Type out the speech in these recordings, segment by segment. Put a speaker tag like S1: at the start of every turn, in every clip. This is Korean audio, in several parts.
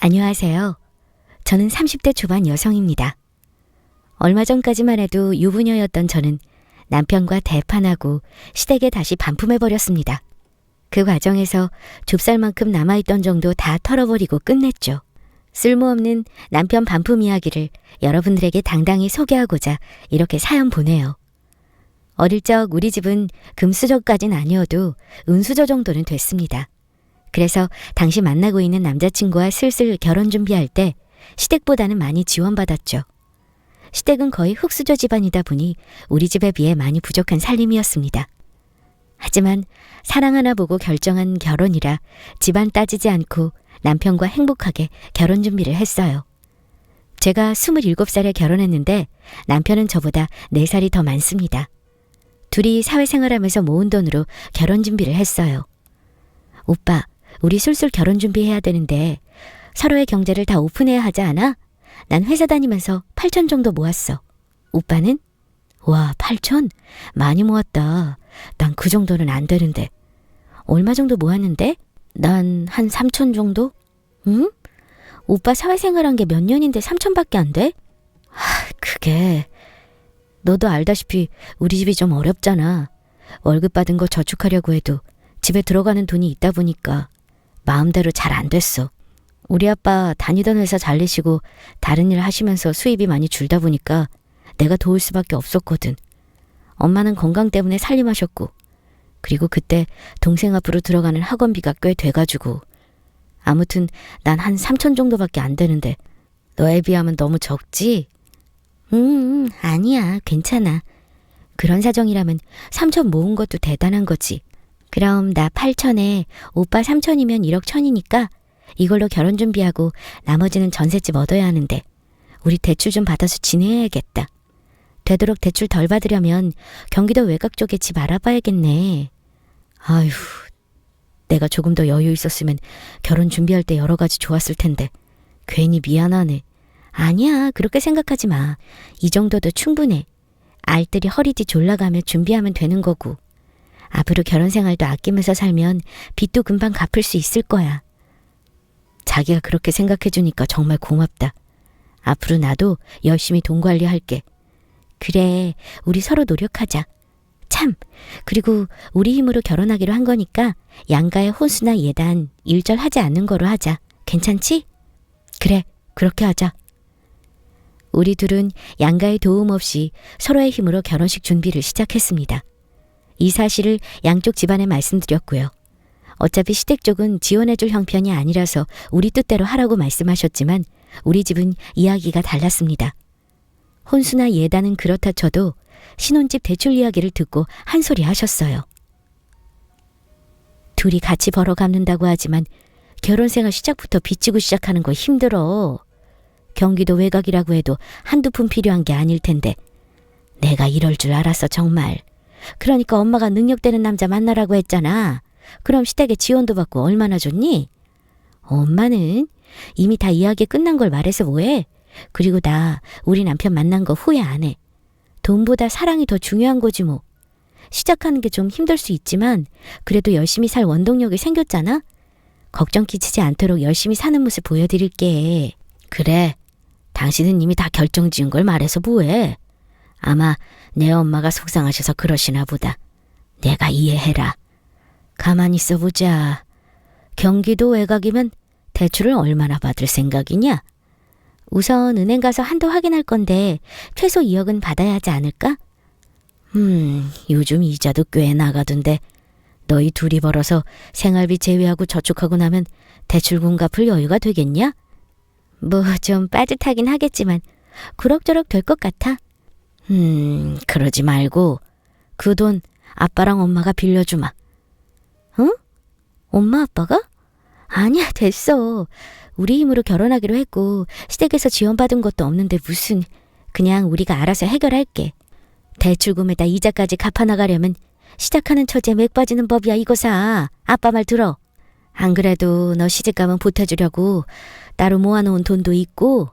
S1: 안녕하세요. 저는 30대 초반 여성입니다. 얼마 전까지만 해도 유부녀였던 저는 남편과 대판하고 시댁에 다시 반품해버렸습니다. 그 과정에서 좁쌀만큼 남아있던 정도 다 털어버리고 끝냈죠. 쓸모없는 남편 반품 이야기를 여러분들에게 당당히 소개하고자 이렇게 사연 보내요. 어릴 적 우리 집은 금수저까진 아니어도 은수저 정도는 됐습니다. 그래서 당시 만나고 있는 남자친구와 슬슬 결혼 준비할 때 시댁보다는 많이 지원받았죠. 시댁은 거의 흙수저 집안이다 보니 우리 집에 비해 많이 부족한 살림이었습니다. 하지만 사랑 하나 보고 결정한 결혼이라 집안 따지지 않고 남편과 행복하게 결혼 준비를 했어요. 제가 27살에 결혼했는데 남편은 저보다 4살이 더 많습니다. 둘이 사회생활하면서 모은 돈으로 결혼 준비를 했어요. 오빠, 우리 술술 결혼 준비해야 되는데 서로의 경제를 다 오픈해야 하지 않아? 난 회사 다니면서 8천 정도 모았어. 오빠는? 와, 8천? 많이 모았다. 난 그 정도는 안 되는데. 얼마 정도 모았는데? 난 한 3천 정도? 응? 오빠 사회생활한 게 몇 년인데 3천밖에 안 돼? 그게... 너도 알다시피 우리 집이 좀 어렵잖아. 월급 받은 거 저축하려고 해도 집에 들어가는 돈이 있다 보니까 마음대로 잘 안 됐어. 우리 아빠 다니던 회사 잘리시고 다른 일 하시면서 수입이 많이 줄다 보니까 내가 도울 수밖에 없었거든. 엄마는 건강 때문에 살림하셨고, 그리고 그때 동생 앞으로 들어가는 학원비가 꽤 돼가지고. 아무튼 난 한 3천 정도밖에 안 되는데 너에 비하면 너무 적지? 아니야, 괜찮아. 그런 사정이라면 3천 모은 것도 대단한 거지. 그럼 나 8천에 오빠 3천이면 1억 1천이니까 이걸로 결혼 준비하고 나머지는 전셋집 얻어야 하는데 우리 대출 좀 받아서 지내야겠다. 되도록 대출 덜 받으려면 경기도 외곽 쪽에 집 알아봐야겠네. 아휴, 내가 조금 더 여유 있었으면 결혼 준비할 때 여러 가지 좋았을 텐데 괜히 미안하네. 아니야, 그렇게 생각하지 마. 이 정도도 충분해. 알뜰히 허리띠 졸라가며 준비하면 되는 거고. 앞으로 결혼 생활도 아끼면서 살면 빚도 금방 갚을 수 있을 거야. 자기가 그렇게 생각해주니까 정말 고맙다. 앞으로 나도 열심히 돈 관리할게. 그래, 우리 서로 노력하자. 참, 그리고 우리 힘으로 결혼하기로 한 거니까 양가의 혼수나 예단 일절하지 않는 거로 하자. 괜찮지? 그래, 그렇게 하자. 우리 둘은 양가의 도움 없이 서로의 힘으로 결혼식 준비를 시작했습니다. 이 사실을 양쪽 집안에 말씀드렸고요. 어차피 시댁 쪽은 지원해줄 형편이 아니라서 우리 뜻대로 하라고 말씀하셨지만 우리 집은 이야기가 달랐습니다. 혼수나 예단은 그렇다 쳐도 신혼집 대출 이야기를 듣고 한 소리 하셨어요. 둘이 같이 벌어 갚는다고 하지만 결혼생활 시작부터 빚지고 시작하는 거 힘들어. 경기도 외곽이라고 해도 한두 푼 필요한 게 아닐 텐데. 내가 이럴 줄 알았어, 정말. 그러니까 엄마가 능력되는 남자 만나라고 했잖아. 그럼 시댁에 지원도 받고 얼마나 좋니? 엄마는 이미 다 이야기 끝난 걸 말해서 뭐해? 그리고 나 우리 남편 만난 거 후회 안 해. 돈보다 사랑이 더 중요한 거지 뭐. 시작하는 게 좀 힘들 수 있지만 그래도 열심히 살 원동력이 생겼잖아. 걱정 끼치지 않도록 열심히 사는 모습 보여드릴게. 그래, 당신은 이미 다 결정 지은 걸 말해서 뭐해? 아마 내 엄마가 속상하셔서 그러시나 보다. 내가 이해해라. 가만히 있어보자. 경기도 외곽이면 대출을 얼마나 받을 생각이냐? 우선 은행 가서 한도 확인할 건데 최소 2억은 받아야 하지 않을까? 요즘 이자도 꽤 나가던데 너희 둘이 벌어서 생활비 제외하고 저축하고 나면 대출금 갚을 여유가 되겠냐? 뭐 좀 빠듯하긴 하겠지만 그럭저럭 될 것 같아. 그러지 말고 그 돈 아빠랑 엄마가 빌려주마. 응? 엄마 아빠가? 아니야, 됐어. 우리 힘으로 결혼하기로 했고 시댁에서 지원받은 것도 없는데 무슨. 그냥 우리가 알아서 해결할게. 대출금에다 이자까지 갚아나가려면 시작하는 처지에 맥 빠지는 법이야, 이거사. 아빠 말 들어. 안 그래도 너 시집가면 보태주려고 따로 모아놓은 돈도 있고.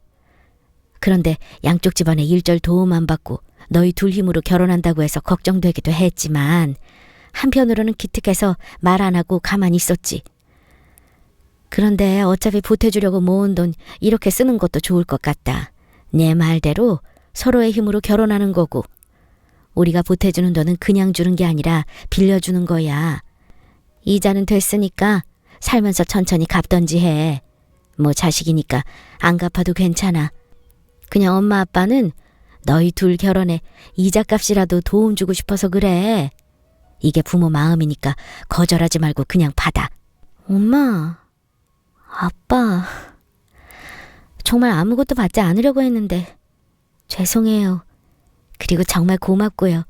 S1: 그런데 양쪽 집안에 일절 도움 안 받고 너희 둘 힘으로 결혼한다고 해서 걱정되기도 했지만 한편으로는 기특해서 말 안 하고 가만히 있었지. 그런데 어차피 보태주려고 모은 돈 이렇게 쓰는 것도 좋을 것 같다. 내 말대로 서로의 힘으로 결혼하는 거고, 우리가 보태주는 돈은 그냥 주는 게 아니라 빌려주는 거야. 이자는 됐으니까 살면서 천천히 갚던지 해. 뭐 자식이니까 안 갚아도 괜찮아. 그냥 엄마 아빠는 너희 둘 결혼에 이자값이라도 도움 주고 싶어서 그래. 이게 부모 마음이니까 거절하지 말고 그냥 받아. 엄마, 아빠, 정말 아무것도 받지 않으려고 했는데 죄송해요. 그리고 정말 고맙고요.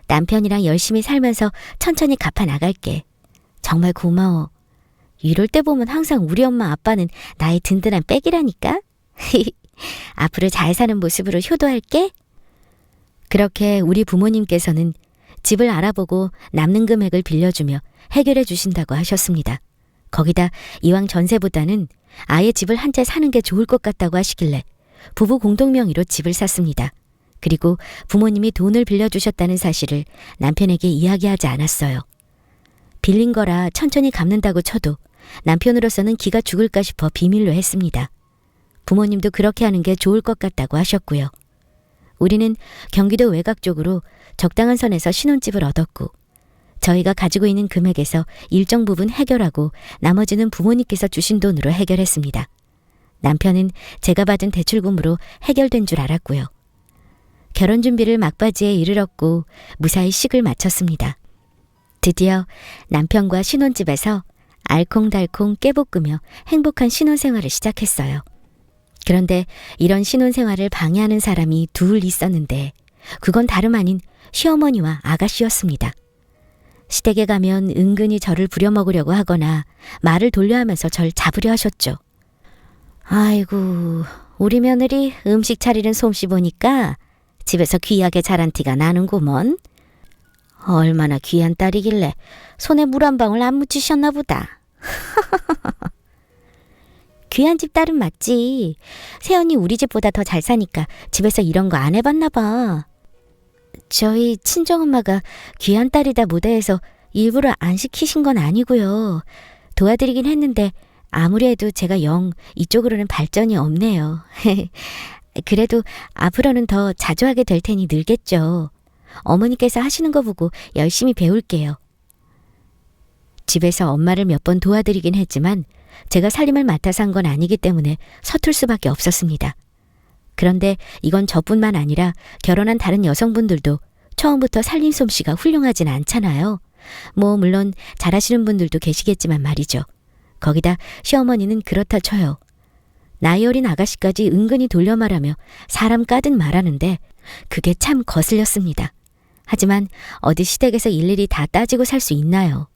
S1: 남편이랑 열심히 살면서 천천히 갚아 나갈게. 정말 고마워. 이럴 때 보면 항상 우리 엄마 아빠는 나의 든든한 백이라니까. 앞으로 잘 사는 모습으로 효도할게. 그렇게 우리 부모님께서는 집을 알아보고 남는 금액을 빌려주며 해결해 주신다고 하셨습니다. 거기다 이왕 전세보다는 아예 집을 한 채 사는 게 좋을 것 같다고 하시길래 부부 공동명의로 집을 샀습니다. 그리고 부모님이 돈을 빌려주셨다는 사실을 남편에게 이야기하지 않았어요. 빌린 거라 천천히 갚는다고 쳐도 남편으로서는 기가 죽을까 싶어 비밀로 했습니다. 부모님도 그렇게 하는 게 좋을 것 같다고 하셨고요. 우리는 경기도 외곽 쪽으로 적당한 선에서 신혼집을 얻었고, 저희가 가지고 있는 금액에서 일정 부분 해결하고 나머지는 부모님께서 주신 돈으로 해결했습니다. 남편은 제가 받은 대출금으로 해결된 줄 알았고요. 결혼 준비를 막바지에 이르렀고 무사히 식을 마쳤습니다. 드디어 남편과 신혼집에서 알콩달콩 깨볶으며 행복한 신혼생활을 시작했어요. 그런데 이런 신혼생활을 방해하는 사람이 둘 있었는데 그건 다름 아닌 시어머니와 아가씨였습니다. 시댁에 가면 은근히 저를 부려먹으려고 하거나 말을 돌려하면서 절 잡으려 하셨죠. 아이고, 우리 며느리 음식 차리는 솜씨 보니까 집에서 귀하게 자란 티가 나는구먼. 얼마나 귀한 딸이길래 손에 물 한 방울 안 묻히셨나 보다. 귀한 집 딸은 맞지. 새언니 우리 집보다 더 잘 사니까 집에서 이런 거 안 해봤나 봐. 저희 친정엄마가 귀한 딸이다 못해서 일부러 안 시키신 건 아니고요. 도와드리긴 했는데 아무리 해도 제가 영 이쪽으로는 발전이 없네요. 그래도 앞으로는 더 자주 하게 될 테니 늘겠죠. 어머니께서 하시는 거 보고 열심히 배울게요. 집에서 엄마를 몇 번 도와드리긴 했지만 제가 살림을 맡아서 한 건 아니기 때문에 서툴 수밖에 없었습니다. 그런데 이건 저뿐만 아니라 결혼한 다른 여성분들도 처음부터 살림 솜씨가 훌륭하진 않잖아요. 뭐 물론 잘하시는 분들도 계시겠지만 말이죠. 거기다 시어머니는 그렇다 쳐요. 나이 어린 아가씨까지 은근히 돌려 말하며 사람 까듯 말하는데 그게 참 거슬렸습니다. 하지만 어디 시댁에서 일일이 다 따지고 살 수 있나요?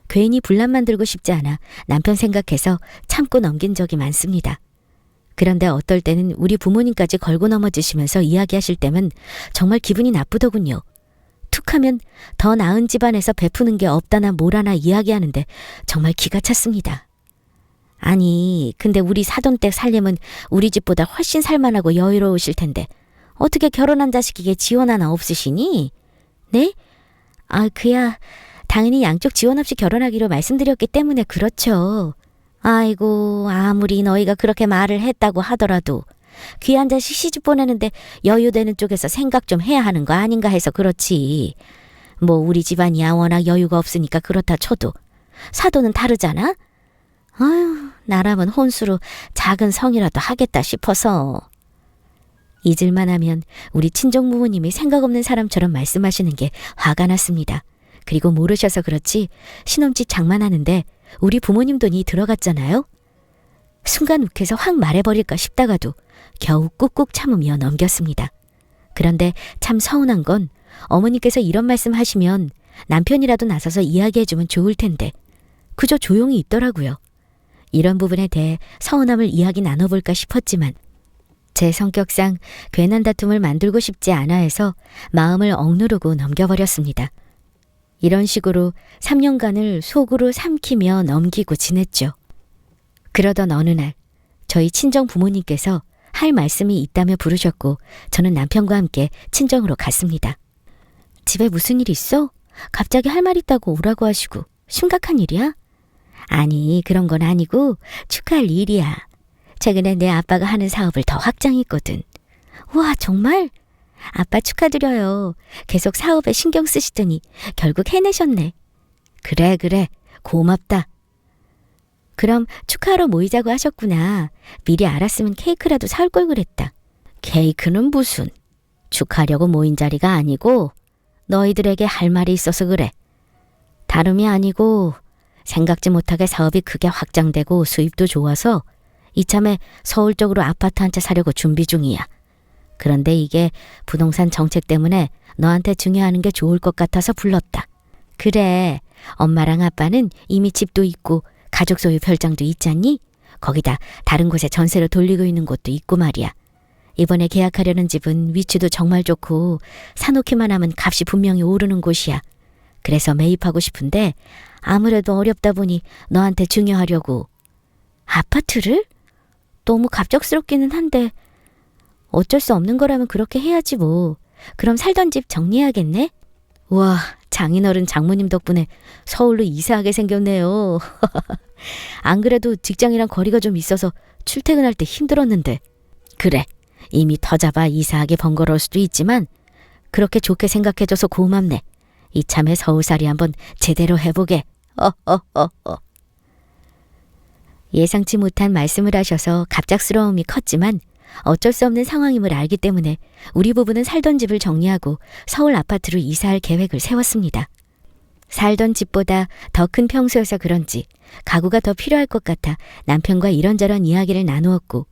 S1: 괜히 분란 만들고 싶지 않아 남편 생각해서 참고 넘긴 적이 많습니다. 그런데 어떨 때는 우리 부모님까지 걸고 넘어지시면서 이야기하실 때면 정말 기분이 나쁘더군요. 툭하면 더 나은 집안에서 베푸는 게 없다나 뭐라나 이야기하는데 정말 기가 찼습니다. 아니, 근데 우리 사돈댁 살림은 우리 집보다 훨씬 살만하고 여유로우실 텐데 어떻게 결혼한 자식에게 지원 하나 없으시니? 네? 그야 당연히 양쪽 지원 없이 결혼하기로 말씀드렸기 때문에 그렇죠. 아이고, 아무리 너희가 그렇게 말을 했다고 하더라도 귀한 자식 시집 보내는데 여유되는 쪽에서 생각 좀 해야 하는 거 아닌가 해서 그렇지. 뭐 우리 집안이야 워낙 여유가 없으니까 그렇다 쳐도 사도는 다르잖아? 아유, 나라면 혼수로 작은 성이라도 하겠다 싶어서. 잊을만 하면 우리 친정 부모님이 생각 없는 사람처럼 말씀하시는 게 화가 났습니다. 그리고 모르셔서 그렇지 신혼집 장만하는데 우리 부모님 돈이 들어갔잖아요. 순간 욱해서 확 말해버릴까 싶다가도 겨우 꾹꾹 참으며 넘겼습니다. 그런데 참 서운한 건 어머니께서 이런 말씀 하시면 남편이라도 나서서 이야기해주면 좋을 텐데 그저 조용히 있더라고요. 이런 부분에 대해 서운함을 이야기 나눠볼까 싶었지만 제 성격상 괜한 다툼을 만들고 싶지 않아 해서 마음을 억누르고 넘겨버렸습니다. 이런 식으로 3년간을 속으로 삼키며 넘기고 지냈죠. 그러던 어느 날 저희 친정 부모님께서 할 말씀이 있다며 부르셨고 저는 남편과 함께 친정으로 갔습니다. 집에 무슨 일 있어? 갑자기 할 말 있다고 오라고 하시고 심각한 일이야? 아니, 그런 건 아니고 축하할 일이야. 최근에 내 아빠가 하는 사업을 더 확장했거든. 와, 정말? 아빠 축하드려요. 계속 사업에 신경 쓰시더니 결국 해내셨네. 그래, 고맙다. 그럼 축하하러 모이자고 하셨구나. 미리 알았으면 케이크라도 사올 걸 그랬다. 케이크는 무슨? 축하하려고 모인 자리가 아니고 너희들에게 할 말이 있어서 그래. 다름이 아니고 생각지 못하게 사업이 크게 확장되고 수입도 좋아서 이참에 서울 쪽으로 아파트 한 채 사려고 준비 중이야. 그런데 이게 부동산 정책 때문에 너한테 중요하는 게 좋을 것 같아서 불렀다. 그래, 엄마랑 아빠는 이미 집도 있고 가족 소유 별장도 있잖니? 거기다 다른 곳에 전세로 돌리고 있는 곳도 있고 말이야. 이번에 계약하려는 집은 위치도 정말 좋고 사놓기만 하면 값이 분명히 오르는 곳이야. 그래서 매입하고 싶은데 아무래도 어렵다 보니 너한테 중요하려고. 아파트를? 너무 갑작스럽기는 한데 어쩔 수 없는 거라면 그렇게 해야지 뭐. 그럼 살던 집 정리해야겠네? 와, 장인어른 장모님 덕분에 서울로 이사하게 생겼네요. 안 그래도 직장이랑 거리가 좀 있어서 출퇴근할 때 힘들었는데. 그래, 이미 터잡아 이사하기 번거로울 수도 있지만 그렇게 좋게 생각해줘서 고맙네. 이참에 서울살이 한번 제대로 해보게. 예상치 못한 말씀을 하셔서 갑작스러움이 컸지만 어쩔 수 없는 상황임을 알기 때문에 우리 부부는 살던 집을 정리하고 서울 아파트로 이사할 계획을 세웠습니다. 살던 집보다 더 큰 평수여서 그런지 가구가 더 필요할 것 같아 남편과 이런저런 이야기를 나누었고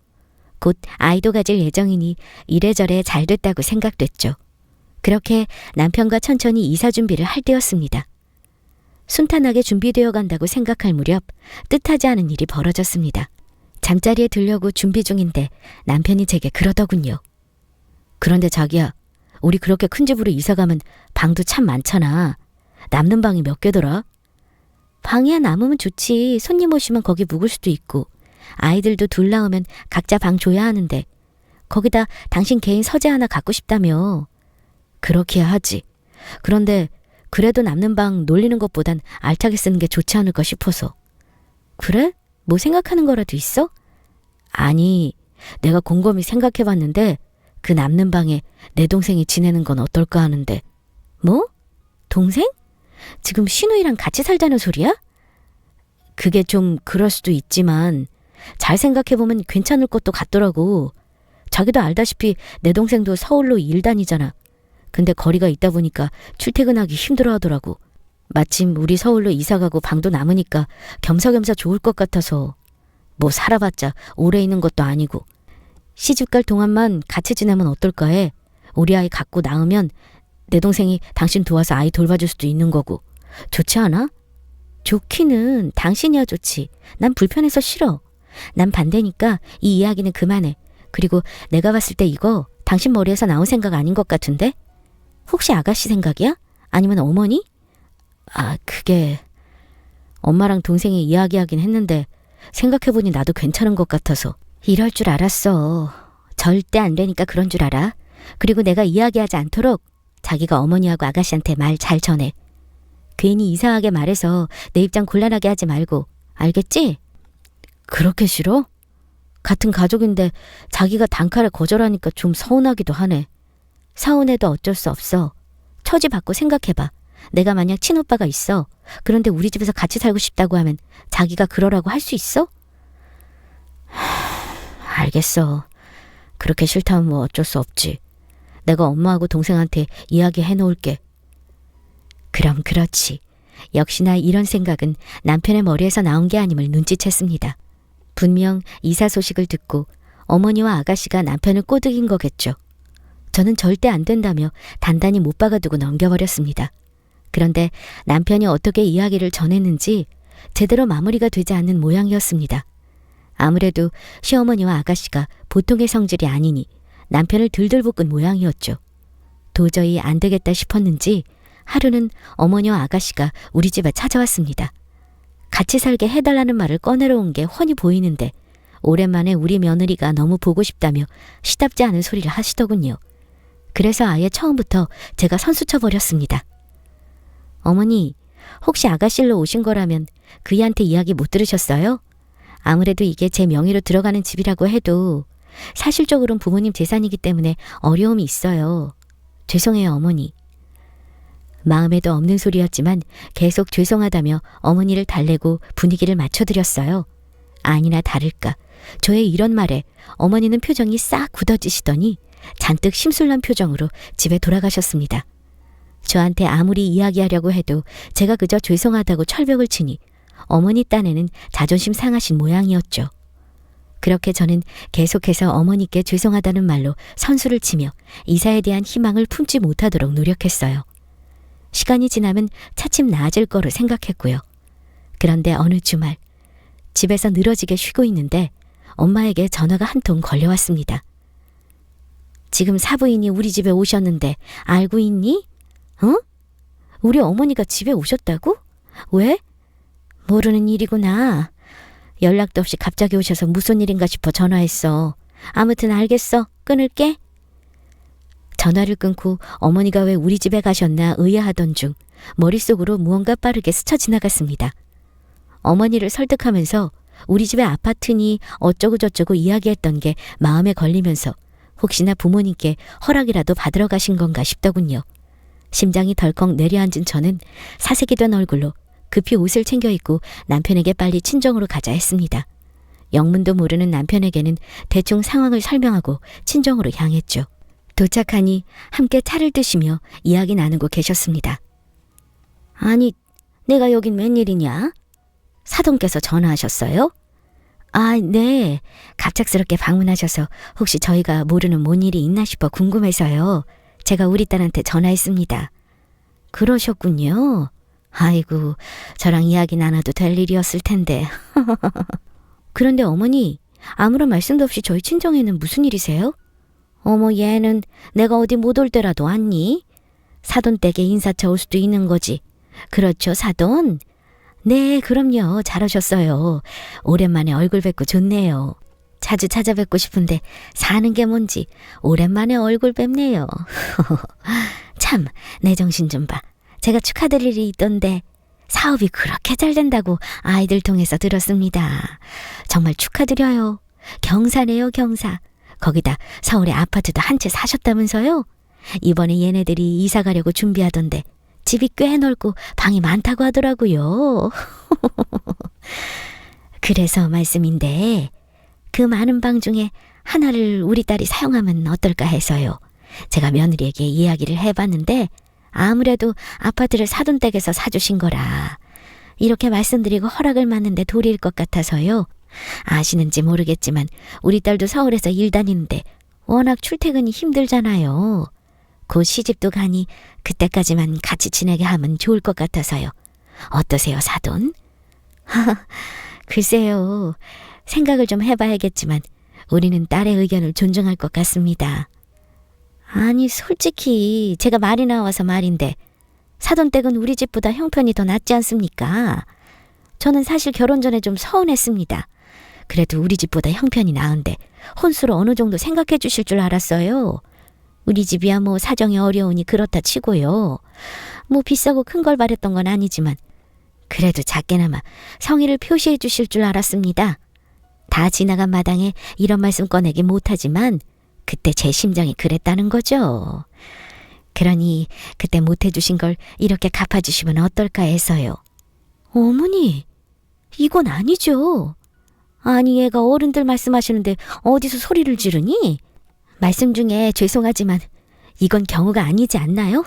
S1: 곧 아이도 가질 예정이니 이래저래 잘 됐다고 생각됐죠. 그렇게 남편과 천천히 이사 준비를 할 때였습니다. 순탄하게 준비되어 간다고 생각할 무렵 뜻하지 않은 일이 벌어졌습니다. 잠자리에 들려고 준비 중인데 남편이 제게 그러더군요. 그런데 자기야, 우리 그렇게 큰 집으로 이사가면 방도 참 많잖아. 남는 방이 몇 개더라? 방이야 남으면 좋지. 손님 오시면 거기 묵을 수도 있고 아이들도 둘 낳으면 각자 방 줘야 하는데 거기다 당신 개인 서재 하나 갖고 싶다며. 그렇게 하지. 그런데 그래도 남는 방 놀리는 것보단 알차게 쓰는 게 좋지 않을까 싶어서. 그래? 뭐 생각하는 거라도 있어? 아니, 내가 곰곰이 생각해봤는데 그 남는 방에 내 동생이 지내는 건 어떨까 하는데. 뭐? 동생? 지금 신우이랑 같이 살자는 소리야? 그게 좀 그럴 수도 있지만 잘 생각해보면 괜찮을 것도 같더라고. 자기도 알다시피 내 동생도 서울로 일 다니잖아. 근데 거리가 있다 보니까 출퇴근하기 힘들어 하더라고. 마침 우리 서울로 이사가고 방도 남으니까 겸사겸사 좋을 것 같아서. 뭐 살아봤자 오래 있는 것도 아니고. 시집갈 동안만 같이 지내면 어떨까 해. 우리 아이 갖고 낳으면 내 동생이 당신 도와서 아이 돌봐줄 수도 있는 거고. 좋지 않아? 좋기는 당신이야 좋지. 난 불편해서 싫어. 난 반대니까 이 이야기는 그만해. 그리고 내가 봤을 때 이거 당신 머리에서 나온 생각 아닌 것 같은데? 혹시 아가씨 생각이야? 아니면 어머니? 아, 그게 엄마랑 동생이 이야기하긴 했는데 생각해보니 나도 괜찮은 것 같아서. 이럴 줄 알았어. 절대 안 되니까 그런 줄 알아. 그리고 내가 이야기하지 않도록 자기가 어머니하고 아가씨한테 말 잘 전해. 괜히 이상하게 말해서 내 입장 곤란하게 하지 말고. 알겠지? 그렇게 싫어? 같은 가족인데 자기가 단칼에 거절하니까 좀 서운하기도 하네. 서운해도 어쩔 수 없어. 처지 바꿔 생각해봐. 내가 만약 친오빠가 있어. 그런데 우리 집에서 같이 살고 싶다고 하면 자기가 그러라고 할 수 있어? 알겠어. 그렇게 싫다면 뭐 어쩔 수 없지. 내가 엄마하고 동생한테 이야기해 놓을게. 그럼 그렇지. 역시나 이런 생각은 남편의 머리에서 나온 게 아님을 눈치챘습니다. 분명 이사 소식을 듣고 어머니와 아가씨가 남편을 꼬드긴 거겠죠. 저는 절대 안 된다며 단단히 못 박아두고 넘겨버렸습니다. 그런데 남편이 어떻게 이야기를 전했는지 제대로 마무리가 되지 않는 모양이었습니다. 아무래도 시어머니와 아가씨가 보통의 성질이 아니니 남편을 들들 볶은 모양이었죠. 도저히 안 되겠다 싶었는지 하루는 어머니와 아가씨가 우리 집에 찾아왔습니다. 같이 살게 해달라는 말을 꺼내러 온 게 훤히 보이는데 오랜만에 우리 며느리가 너무 보고 싶다며 시답지 않은 소리를 하시더군요. 그래서 아예 처음부터 제가 선수 쳐버렸습니다. 어머니, 혹시 아가씨로 오신 거라면 그이한테 이야기 못 들으셨어요? 아무래도 이게 제 명의로 들어가는 집이라고 해도 사실적으로는 부모님 재산이기 때문에 어려움이 있어요. 죄송해요, 어머니. 마음에도 없는 소리였지만 계속 죄송하다며 어머니를 달래고 분위기를 맞춰드렸어요. 아니나 다를까 저의 이런 말에 어머니는 표정이 싹 굳어지시더니 잔뜩 심술난 표정으로 집에 돌아가셨습니다. 저한테 아무리 이야기하려고 해도 제가 그저 죄송하다고 철벽을 치니 어머니 딴에는 자존심 상하신 모양이었죠. 그렇게 저는 계속해서 어머니께 죄송하다는 말로 선수를 치며 이사에 대한 희망을 품지 못하도록 노력했어요. 시간이 지나면 차츰 나아질 거로 생각했고요. 그런데 어느 주말 집에서 늘어지게 쉬고 있는데 엄마에게 전화가 한 통 걸려왔습니다. 지금 사부인이 우리 집에 오셨는데 알고 있니? 어? 우리 어머니가 집에 오셨다고? 왜? 모르는 일이구나. 연락도 없이 갑자기 오셔서 무슨 일인가 싶어 전화했어. 아무튼 알겠어. 끊을게. 전화를 끊고 어머니가 왜 우리 집에 가셨나 의아하던 중 머릿속으로 무언가 빠르게 스쳐 지나갔습니다. 어머니를 설득하면서 우리 집에 아파트니 어쩌고 저쩌고 이야기했던 게 마음에 걸리면서 혹시나 부모님께 허락이라도 받으러 가신 건가 싶더군요. 심장이 덜컥 내려앉은 저는 사색이 된 얼굴로 급히 옷을 챙겨 입고 남편에게 빨리 친정으로 가자 했습니다. 영문도 모르는 남편에게는 대충 상황을 설명하고 친정으로 향했죠. 도착하니 함께 차를 드시며 이야기 나누고 계셨습니다. 아니, 내가 여긴 웬일이냐? 사돈께서 전화하셨어요? 아, 네. 갑작스럽게 방문하셔서 혹시 저희가 모르는 뭔 일이 있나 싶어 궁금해서요. 제가 우리 딸한테 전화했습니다. 그러셨군요. 아이고, 저랑 이야기 나눠도 될 일이었을 텐데. 그런데 어머니, 아무런 말씀도 없이 저희 친정에는 무슨 일이세요? 어머, 얘는 내가 어디 못 올 때라도 왔니? 사돈 댁에 인사차 올 수도 있는 거지. 그렇죠, 사돈? 네, 그럼요. 잘 오셨어요. 오랜만에 얼굴 뵙고 좋네요. 자주 찾아뵙고 싶은데 사는 게 뭔지 오랜만에 얼굴 뵙네요. 참, 내 정신 좀 봐. 제가 축하드릴 일이 있던데 사업이 그렇게 잘 된다고 아이들 통해서 들었습니다. 정말 축하드려요. 경사네요, 경사. 거기다 서울에 아파트도 한 채 사셨다면서요? 이번에 얘네들이 이사 가려고 준비하던데 집이 꽤 넓고 방이 많다고 하더라고요. 그래서 말씀인데 그 많은 방 중에 하나를 우리 딸이 사용하면 어떨까 해서요. 제가 며느리에게 이야기를 해봤는데 아무래도 아파트를 사돈 댁에서 사주신 거라 이렇게 말씀드리고 허락을 받는데 도리일 것 같아서요. 아시는지 모르겠지만 우리 딸도 서울에서 일 다니는데 워낙 출퇴근이 힘들잖아요. 곧 시집도 가니 그때까지만 같이 지내게 하면 좋을 것 같아서요. 어떠세요, 사돈? 글쎄요. 생각을 좀 해봐야겠지만 우리는 딸의 의견을 존중할 것 같습니다. 아니, 솔직히 제가 말이 나와서 말인데 사돈 댁은 우리 집보다 형편이 더 낫지 않습니까? 저는 사실 결혼 전에 좀 서운했습니다. 그래도 우리 집보다 형편이 나은데 혼수로 어느 정도 생각해 주실 줄 알았어요. 우리 집이야 뭐 사정이 어려우니 그렇다 치고요. 뭐 비싸고 큰 걸 바랬던 건 아니지만 그래도 작게나마 성의를 표시해 주실 줄 알았습니다. 다 지나간 마당에 이런 말씀 꺼내기 못하지만 그때 제 심정이 그랬다는 거죠. 그러니 그때 못해주신 걸 이렇게 갚아주시면 어떨까 해서요. 어머니, 이건 아니죠. 아니, 얘가 어른들 말씀하시는데 어디서 소리를 지르니? 말씀 중에 죄송하지만 이건 경우가 아니지 않나요?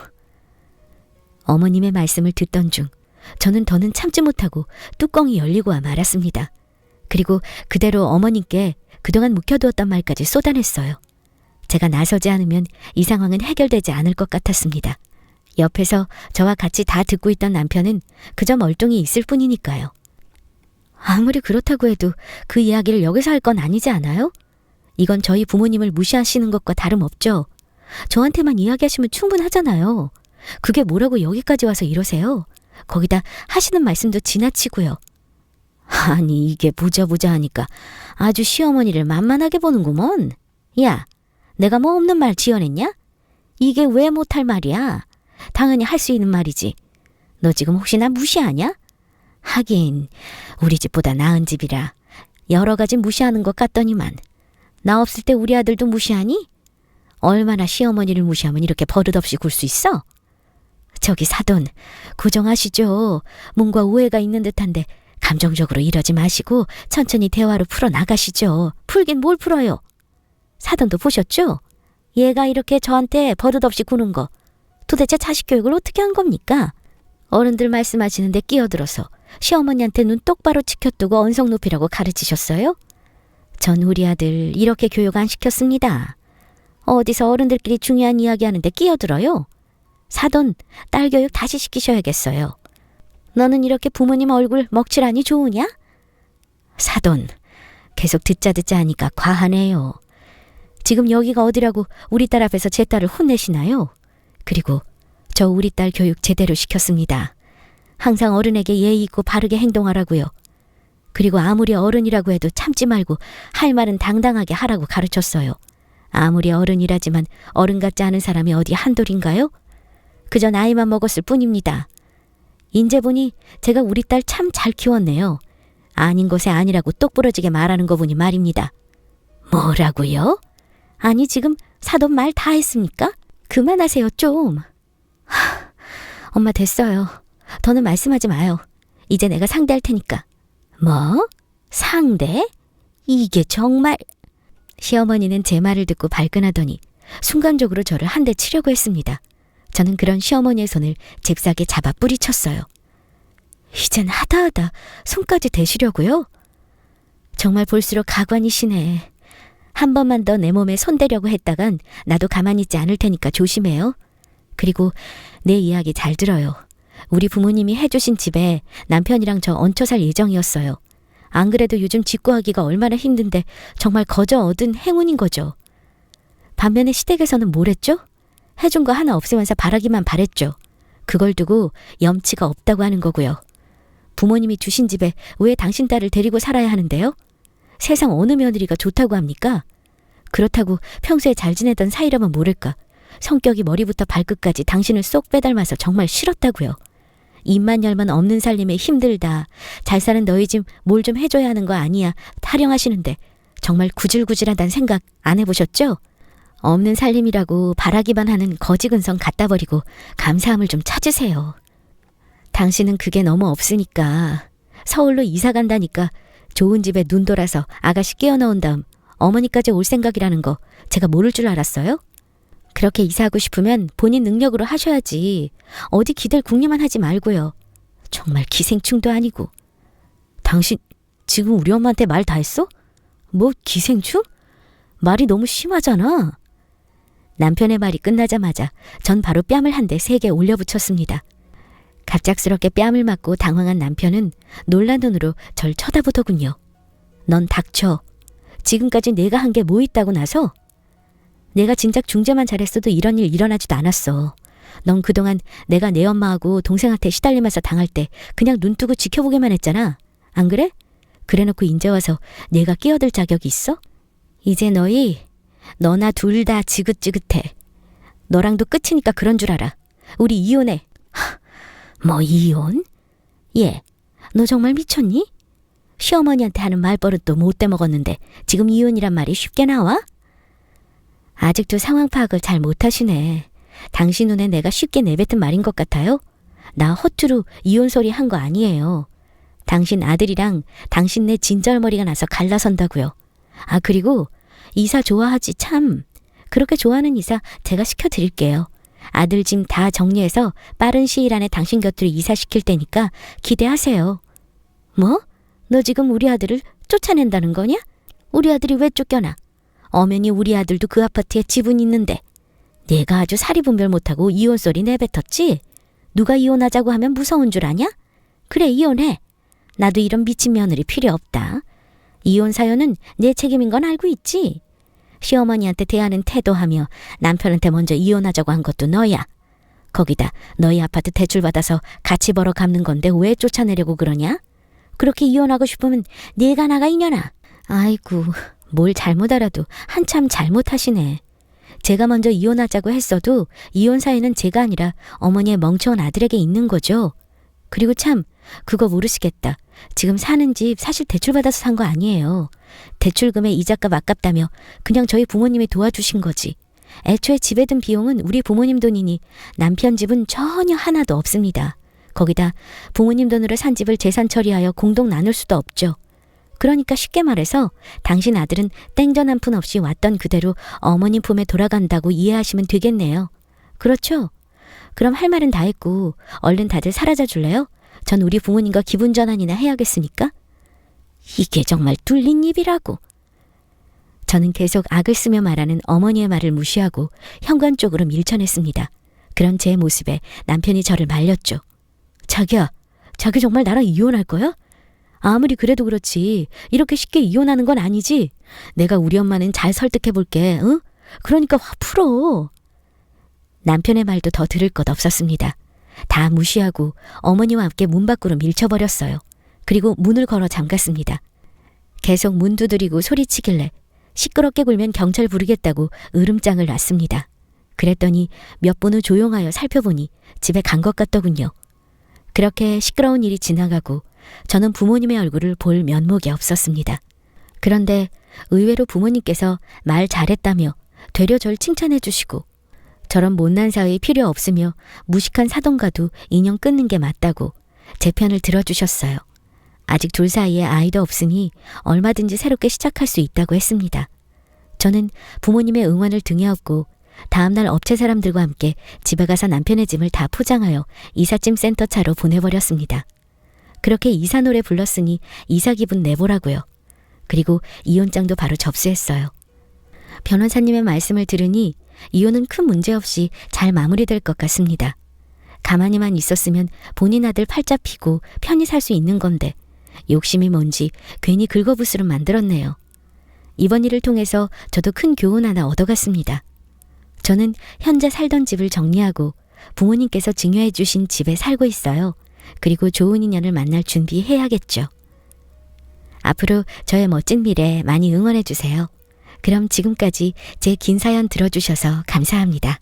S1: 어머님의 말씀을 듣던 중 저는 더는 참지 못하고 뚜껑이 열리고 와 말았습니다. 그리고 그대로 어머님께 그동안 묵혀두었던 말까지 쏟아냈어요. 제가 나서지 않으면 이 상황은 해결되지 않을 것 같았습니다. 옆에서 저와 같이 다 듣고 있던 남편은 그저 멀뚱히 있을 뿐이니까요. 아무리 그렇다고 해도 그 이야기를 여기서 할 건 아니지 않아요? 이건 저희 부모님을 무시하시는 것과 다름없죠. 저한테만 이야기하시면 충분하잖아요. 그게 뭐라고 여기까지 와서 이러세요? 거기다 하시는 말씀도 지나치고요. 아니, 이게 보자 하니까 아주 시어머니를 만만하게 보는구먼. 야, 내가 뭐 없는 말 지어냈냐? 이게 왜 못할 말이야? 당연히 할 수 있는 말이지. 너 지금 혹시 나 무시하냐? 하긴 우리 집보다 나은 집이라 여러 가지 무시하는 것 같더니만 나 없을 때 우리 아들도 무시하니? 얼마나 시어머니를 무시하면 이렇게 버릇없이 굴 수 있어? 저기 사돈, 고정하시죠. 뭔가 오해가 있는 듯한데 감정적으로 이러지 마시고 천천히 대화로 풀어나가시죠. 풀긴 뭘 풀어요? 사돈도 보셨죠? 얘가 이렇게 저한테 버릇없이 구는 거 도대체 자식 교육을 어떻게 한 겁니까? 어른들 말씀하시는데 끼어들어서 시어머니한테 눈 똑바로 치켜뜨고 언성 높이라고 가르치셨어요? 전 우리 아들 이렇게 교육 안 시켰습니다. 어디서 어른들끼리 중요한 이야기 하는데 끼어들어요? 사돈, 딸 교육 다시 시키셔야겠어요. 너는 이렇게 부모님 얼굴 먹칠하니 좋으냐? 사돈, 계속 듣자 하니까 과하네요. 지금 여기가 어디라고 우리 딸 앞에서 제 딸을 혼내시나요? 그리고 저 우리 딸 교육 제대로 시켰습니다. 항상 어른에게 예의 있고 바르게 행동하라고요. 그리고 아무리 어른이라고 해도 참지 말고 할 말은 당당하게 하라고 가르쳤어요. 아무리 어른이라지만 어른 같지 않은 사람이 어디 한둘인가요? 그저 나이만 먹었을 뿐입니다. 인제 보니 제가 우리 딸 참 잘 키웠네요. 아닌 것에 아니라고 똑부러지게 말하는 거 보니 말입니다. 뭐라고요? 아니 지금 사돈 말 다 했습니까? 그만하세요 좀. 엄마 됐어요. 더는 말씀하지 마요. 이제 내가 상대할 테니까. 뭐? 상대? 이게 정말... 시어머니는 제 말을 듣고 발끈하더니 순간적으로 저를 한 대 치려고 했습니다. 저는 그런 시어머니의 손을 잽싸게 잡아 뿌리쳤어요. 이젠 하다하다 손까지 대시려고요? 정말 볼수록 가관이시네. 한 번만 더 내 몸에 손대려고 했다간 나도 가만히 있지 않을 테니까 조심해요. 그리고 내 이야기 잘 들어요. 우리 부모님이 해주신 집에 남편이랑 저 얹혀 살 예정이었어요. 안 그래도 요즘 직구하기가 얼마나 힘든데 정말 거저 얻은 행운인 거죠. 반면에 시댁에서는 뭘 했죠? 해준 거 하나 없으면서 바라기만 바랬죠. 그걸 두고 염치가 없다고 하는 거고요. 부모님이 주신 집에 왜 당신 딸을 데리고 살아야 하는데요? 세상 어느 며느리가 좋다고 합니까? 그렇다고 평소에 잘 지내던 사이라면 모를까. 성격이 머리부터 발끝까지 당신을 쏙 빼닮아서 정말 싫었다고요. 입만 열면 없는 살림에 힘들다. 잘 사는 너희 집 뭘 좀 해줘야 하는 거 아니야. 타령하시는데 정말 구질구질하단 생각 안 해보셨죠? 없는 살림이라고 바라기만 하는 거지근성 갖다 버리고 감사함을 좀 찾으세요. 당신은 그게 너무 없으니까 서울로 이사 간다니까 좋은 집에 눈 돌아서 아가씨 끼워 넣은 다음 어머니까지 올 생각이라는 거 제가 모를 줄 알았어요? 그렇게 이사하고 싶으면 본인 능력으로 하셔야지. 어디 기댈 궁리만 하지 말고요. 정말 기생충도 아니고. 당신 지금 우리 엄마한테 말 다 했어? 뭐 기생충? 말이 너무 심하잖아. 남편의 말이 끝나자마자 전 바로 뺨을 한 대 세게 올려붙였습니다. 갑작스럽게 뺨을 맞고 당황한 남편은 놀란 눈으로 절 쳐다보더군요. 넌 닥쳐. 지금까지 내가 한 게 뭐 있다고 나서? 내가 진작 중재만 잘했어도 이런 일 일어나지도 않았어. 넌 그동안 내가 내 엄마하고 동생한테 시달리면서 당할 때 그냥 눈 뜨고 지켜보기만 했잖아. 안 그래? 그래놓고 인제 와서 내가 끼어들 자격이 있어? 이제 너나 둘 다 지긋지긋해. 너랑도 끝이니까 그런 줄 알아. 우리 이혼해. 뭐 이혼? 얘, 너 정말 미쳤니? 시어머니한테 하는 말버릇도 못돼 먹었는데 지금 이혼이란 말이 쉽게 나와? 아직도 상황 파악을 잘 못하시네. 당신 눈에 내가 쉽게 내뱉은 말인 것 같아요? 나 허투루 이혼 소리 한 거 아니에요. 당신 아들이랑 당신네 진절머리가 나서 갈라선다고요. 아 그리고 이사 좋아하지 참. 그렇게 좋아하는 이사 제가 시켜드릴게요. 아들 짐 다 정리해서 빠른 시일 안에 당신 곁으로 이사시킬 테니까 기대하세요. 뭐? 너 지금 우리 아들을 쫓아낸다는 거냐? 우리 아들이 왜 쫓겨나? 엄연히 우리 아들도 그 아파트에 지분이 있는데 내가 아주 사리분별 못하고 이혼 소리 내뱉었지? 누가 이혼하자고 하면 무서운 줄 아냐? 그래 이혼해. 나도 이런 미친 며느리 필요 없다. 이혼 사연은 내 책임인 건 알고 있지? 시어머니한테 대하는 태도하며 남편한테 먼저 이혼하자고 한 것도 너야. 거기다 너희 아파트 대출받아서 같이 벌어 갚는 건데 왜 쫓아내려고 그러냐? 그렇게 이혼하고 싶으면 네가 나가 이년아. 아이고 뭘 잘못 알아도 한참 잘못하시네. 제가 먼저 이혼하자고 했어도 이혼 사유는 제가 아니라 어머니의 멍청한 아들에게 있는 거죠. 그리고 참, 그거 모르시겠다. 지금 사는 집 사실 대출받아서 산 거 아니에요. 대출금에 이자값 아깝다며 그냥 저희 부모님이 도와주신 거지. 애초에 집에 든 비용은 우리 부모님 돈이니 남편 집은 전혀 하나도 없습니다. 거기다 부모님 돈으로 산 집을 재산 처리하여 공동 나눌 수도 없죠. 그러니까 쉽게 말해서 당신 아들은 땡전 한 푼 없이 왔던 그대로 어머님 품에 돌아간다고 이해하시면 되겠네요. 그렇죠? 그럼 할 말은 다 했고 얼른 다들 사라져 줄래요? 전 우리 부모님과 기분 전환이나 해야겠으니까. 이게 정말 뚫린 입이라고. 저는 계속 악을 쓰며 말하는 어머니의 말을 무시하고 현관 쪽으로 밀쳐냈습니다. 그런 제 모습에 남편이 저를 말렸죠. 자기야, 자기 정말 나랑 이혼할 거야? 아무리 그래도 그렇지 이렇게 쉽게 이혼하는 건 아니지. 내가 우리 엄마는 잘 설득해 볼게. 응? 그러니까 화 풀어. 남편의 말도 더 들을 것 없었습니다. 다 무시하고 어머니와 함께 문 밖으로 밀쳐버렸어요. 그리고 문을 걸어 잠갔습니다. 계속 문 두드리고 소리치길래 시끄럽게 굴면 경찰 부르겠다고 으름장을 놨습니다. 그랬더니 몇 분 후 조용하여 살펴보니 집에 간 것 같더군요. 그렇게 시끄러운 일이 지나가고 저는 부모님의 얼굴을 볼 면목이 없었습니다. 그런데 의외로 부모님께서 말 잘했다며 되려 절 칭찬해 주시고 저런 못난 사위 필요 없으며 무식한 사돈과도 인연 끊는 게 맞다고 제 편을 들어주셨어요. 아직 둘 사이에 아이도 없으니 얼마든지 새롭게 시작할 수 있다고 했습니다. 저는 부모님의 응원을 등에 업고 다음날 업체 사람들과 함께 집에 가서 남편의 짐을 다 포장하여 이삿짐 센터 차로 보내버렸습니다. 그렇게 이사 노래 불렀으니 이사 기분 내보라고요. 그리고 이혼장도 바로 접수했어요. 변호사님의 말씀을 들으니 이혼은 큰 문제 없이 잘 마무리될 것 같습니다. 가만히만 있었으면 본인 아들 팔자 피고 편히 살 수 있는 건데 욕심이 뭔지 괜히 긁어부스름 만들었네요. 이번 일을 통해서 저도 큰 교훈 하나 얻어갔습니다. 저는 현재 살던 집을 정리하고 부모님께서 증여해 주신 집에 살고 있어요. 그리고 좋은 인연을 만날 준비해야겠죠. 앞으로 저의 멋진 미래 많이 응원해 주세요. 그럼 지금까지 제 긴 사연 들어주셔서 감사합니다.